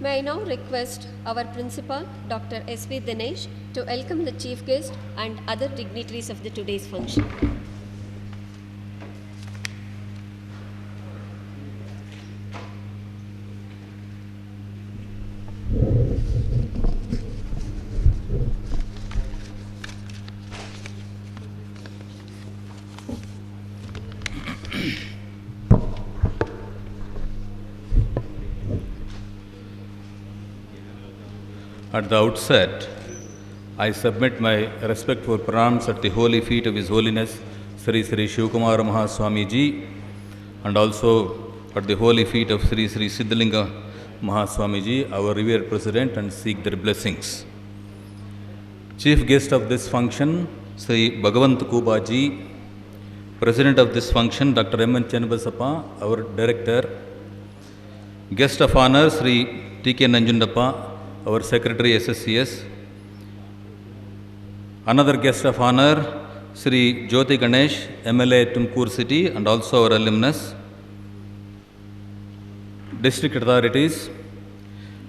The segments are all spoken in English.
May I now request our principal, Dr. S.V. Dinesh, to welcome the chief guest and other dignitaries of the today's function. At the outset, I submit my respectful pranams at the holy feet of His Holiness Sri Sri Shivkumara Mahaswami Ji, and also at the holy feet of Sri Sri Siddhalinga Mahaswami Ji, our revered President, and seek their blessings. Chief guest of this function, Sri Bhagavant Kuba Ji, President of this function, Dr. M. N. Channabasappa, our Director. Guest of honor, Sri T. K. Nanjundappa, our Secretary SSCS. Another guest of honor, Sri Jyoti Ganesh, MLA Tumkur City, and also our alumnus. District authorities,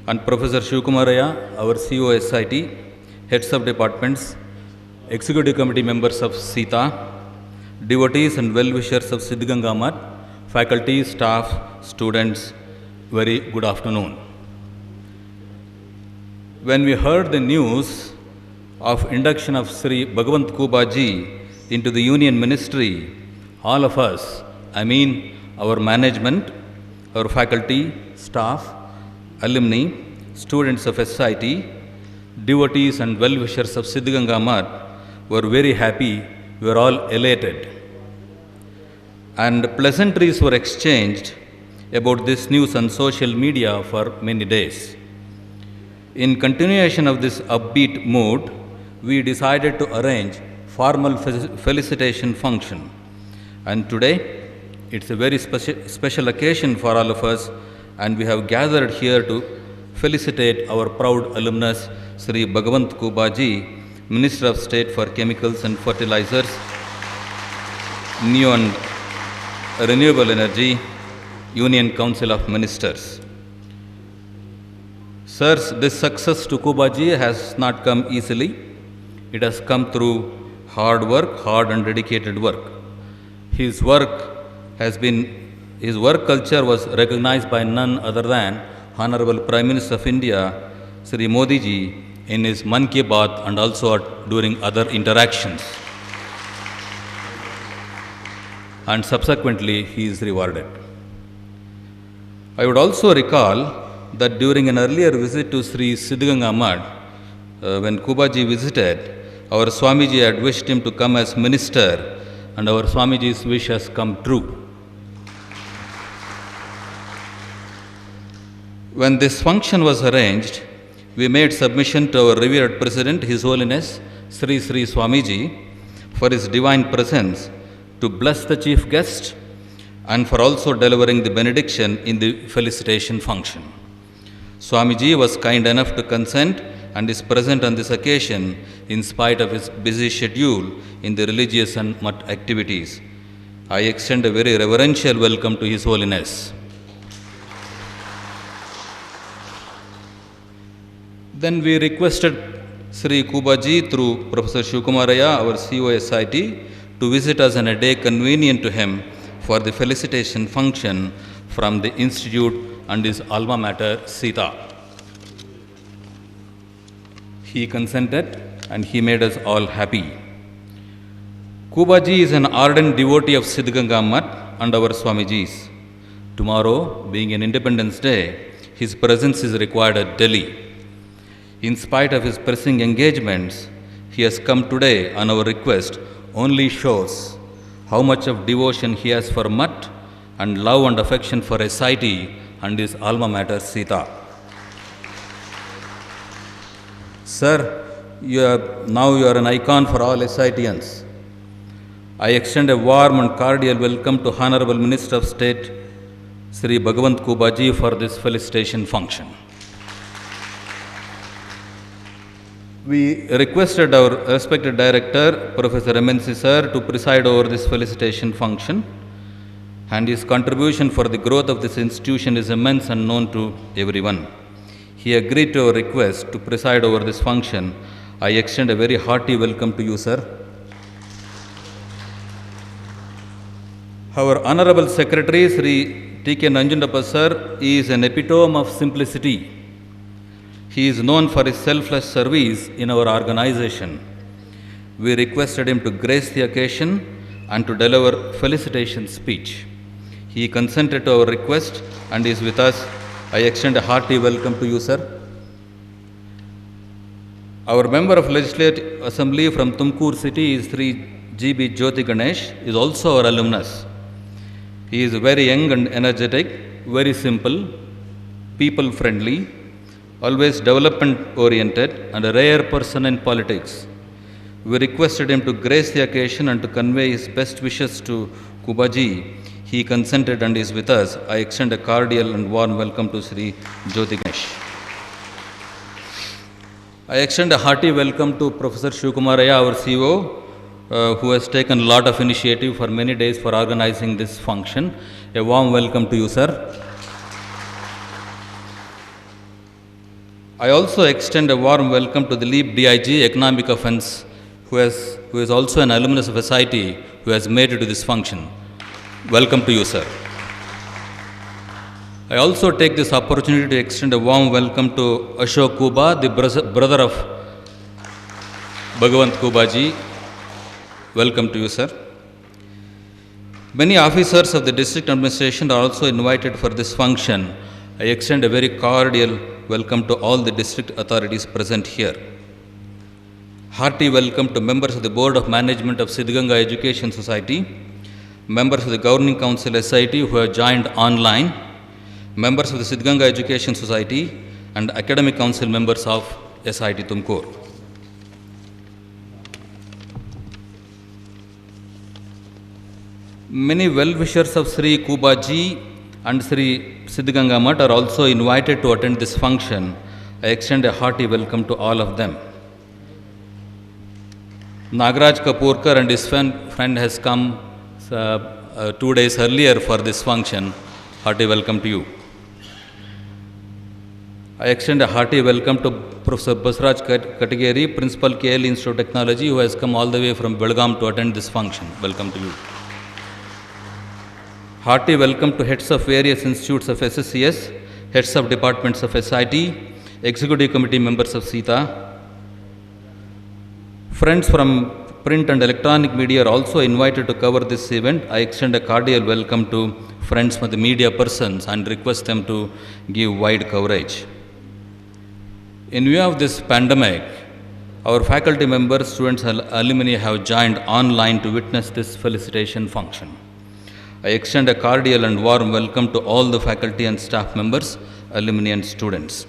and Professor Shivkumaraya, our CEO SIT, heads of departments, executive committee members of SITA, devotees and well-wishers of Siddhganga Math, faculty, staff, students, very good afternoon. When we heard the news of induction of Sri Bhagavant Kuba Ji into the Union Ministry, all of us, our management, our faculty, staff, alumni, students of SIT, devotees and well-wishers of Siddhganga Math were very happy. We were all elated. And pleasantries were exchanged about this news on social media for many days. In continuation of this upbeat mood, we decided to arrange formal felicitation function. And today, it's a very special occasion for all of us, and we have gathered here to felicitate our proud alumnus, Sri Bhagavant Kuba Ji, Minister of State for Chemicals and Fertilizers, New and Renewable Energy, Union Council of Ministers. Sirs, this success to Kuba Ji has not come easily. It has come through hard and dedicated work. His work culture was recognized by none other than Honorable Prime Minister of India, Sri Modi Ji, in his Mann Ki Baat and also during other interactions. And subsequently, he is rewarded. I would also recall that during an earlier visit to Sri Siddhganga Math, when Kuba Ji visited, our Swamiji had wished him to come as minister, and our Swamiji's wish has come true. When this function was arranged, we made submission to our revered President, His Holiness Sri Sri Swamiji, for his divine presence to bless the chief guest and for also delivering the benediction in the felicitation function. Swamiji was kind enough to consent and is present on this occasion in spite of his busy schedule in the religious and Math activities. I extend a very reverential welcome to His Holiness. Then we requested Sri Kuba Ji through Professor Shivkumaraya, our CEO SIT, to visit us on a day convenient to him for the felicitation function from the institute and his alma mater, SITA. He consented and he made us all happy. Kuba Ji is an ardent devotee of Siddhganga Math and our Swamijis. Tomorrow, being an Independence Day, his presence is required at Delhi. In spite of his pressing engagements, he has come today on our request, only shows how much of devotion he has for Math and love and affection for SIT and his alma mater, SITA. Sir, now you are an icon for all SITians. I extend a warm and cordial welcome to Honorable Minister of State, Sri Bhagavant Kuba Ji, for this felicitation function. We requested our respected Director, Professor MNC Sir, to preside over this felicitation function, and his contribution for the growth of this institution is immense and known to everyone. he agreed to our request to preside over this function. I extend a very hearty welcome to you, sir. Our Honorable Secretary, Sri T.K. Nanjundappa sir, is an epitome of simplicity. He is known for his selfless service in our organization. We requested him to grace the occasion and to deliver felicitation speech. He consented to our request and is with us. I extend a hearty welcome to you, sir. Our member of Legislative Assembly from Tumkur city is Sri G.B. Jyoti Ganesh, is also our alumnus. He is very young and energetic, very simple, people-friendly, always development-oriented, and a rare person in politics. We requested him to grace the occasion and to convey his best wishes to Kubaji. He consented and is with us. I extend a cordial and warm welcome to Sri Jyoti Ganesh. I extend a hearty welcome to Professor Shivkumaraya, our CEO, who has taken a lot of initiative for many days for organizing this function. A warm welcome to you, sir. I also extend a warm welcome to the Leap DIG, Economic Offence, who is also an alumnus of SIT, who has made it to this function. Welcome to you, sir. I also take this opportunity to extend a warm welcome to Ashok Kuba, the brother of Bhagwant Kubaji. Welcome to you, sir. Many officers of the district administration are also invited for this function. I extend a very cordial welcome to all the district authorities present here. Hearty welcome to members of the Board of Management of Siddhganga Education Society, members of the Governing Council SIT who have joined online, members of the Siddhganga Education Society, and Academic Council members of SIT Tumkur. Many well-wishers of Sri Kubaji and Sri Siddhganga Mutt are also invited to attend this function. I extend a hearty welcome to all of them. Nagaraj Kapurkar and his friend has come 2 days earlier for this function. Hearty welcome to you. I extend a hearty welcome to Professor Basraj Katagiri, Principal KL Institute of Technology, who has come all the way from Belgaum to attend this function. Welcome to you. Hearty welcome to heads of various institutes of SSCS, heads of departments of SIT, executive committee members of SITA. Friends from print and electronic media are also invited to cover this event. I extend a cordial welcome to friends from the media persons and request them to give wide coverage. In view of this pandemic, our faculty members, students and alumni have joined online to witness this felicitation function. I extend a cordial and warm welcome to all the faculty and staff members, alumni and students.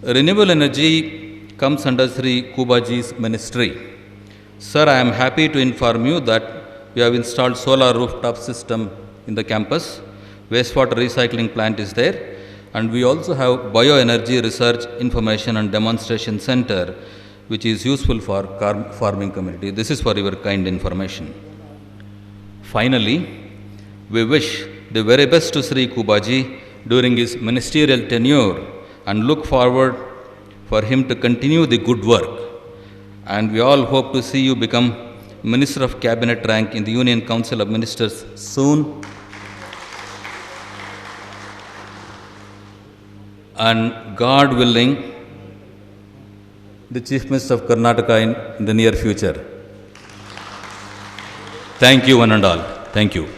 Renewable energy comes under Sri Kubaji's ministry. Sir, I am happy to inform you that we have installed solar rooftop system in the campus. Wastewater recycling plant is there. And we also have bioenergy research, information and demonstration center, which is useful for farming community. This is for your kind information. Finally, we wish the very best to Sri Kubaji during his ministerial tenure and look forward for him to continue the good work. And we all hope to see you become Minister of Cabinet rank in the Union Council of Ministers soon. And God willing, the Chief Minister of Karnataka in the near future. Thank you one and all. Thank you.